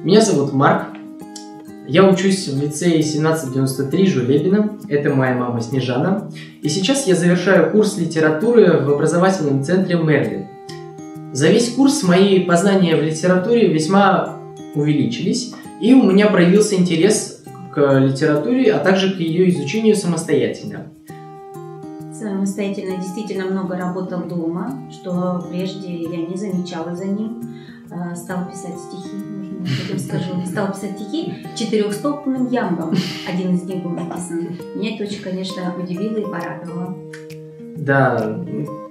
Меня зовут Марк. Я учусь в лицее 1793 Жулебина. Это моя мама Снежана. И сейчас я завершаю курс литературы в образовательном центре Мерлин. За весь курс мои познания в литературе весьма увеличились, и у меня проявился интерес к литературе, а также к ее изучению самостоятельно. Самостоятельно действительно много работал дома, что прежде я не замечала за ним. Стала писать стихи, можно я потом скажу. Стала писать стихи четырехстолбным ямбом. Один из них был написан. Меня это очень, конечно, удивило и порадовало. Да,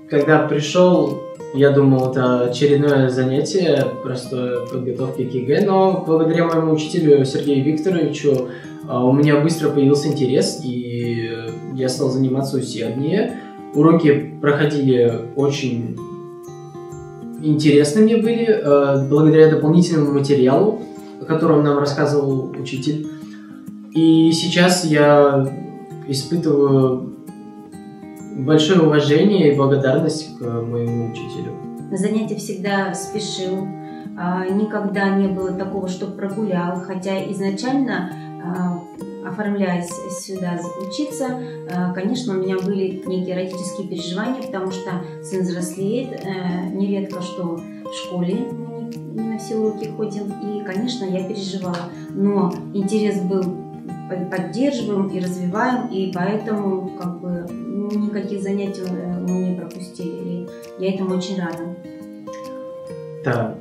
когда пришел, я думал, это очередное занятие, простой подготовки к ЕГЭ, но благодаря моему учителю Сергею Викторовичу у меня быстро появился интерес, и я стал заниматься усерднее. Уроки проходили очень интересными были, благодаря дополнительному материалу, о котором нам рассказывал учитель. И сейчас я испытываю большое уважение и благодарность к моему учителю. На занятия всегда спешил, никогда не было такого, что прогулял, хотя изначально, оформляясь сюда учиться, конечно, у меня были некие родительские переживания, потому что сын взрослеет, нередко что в школе мы не на все уроки ходим, и, конечно, я переживала, но интерес был поддерживаем и развиваем, и поэтому как бы никаких занятий мы не пропустили, и я этому очень рада. Да.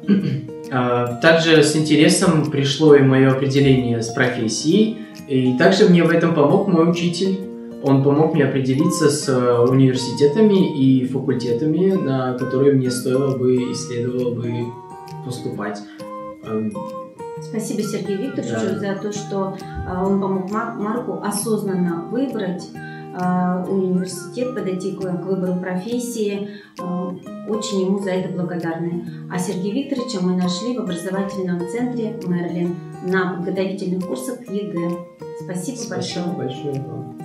Также с интересом пришло и мое определение с профессией, и также мне в этом помог мой учитель. Он помог мне определиться с университетами и факультетами, на которые мне стоило бы и следовало бы поступать. Спасибо Сергею Викторовичу за то, что он помог Марку осознанно выбрать университет, подойти к выбору профессии. Очень ему за это благодарны. А Сергея Викторовича мы нашли в образовательном центре Мерлин на подготовительных курсах к ЕГЭ. Спасибо большое. Спасибо большое вам.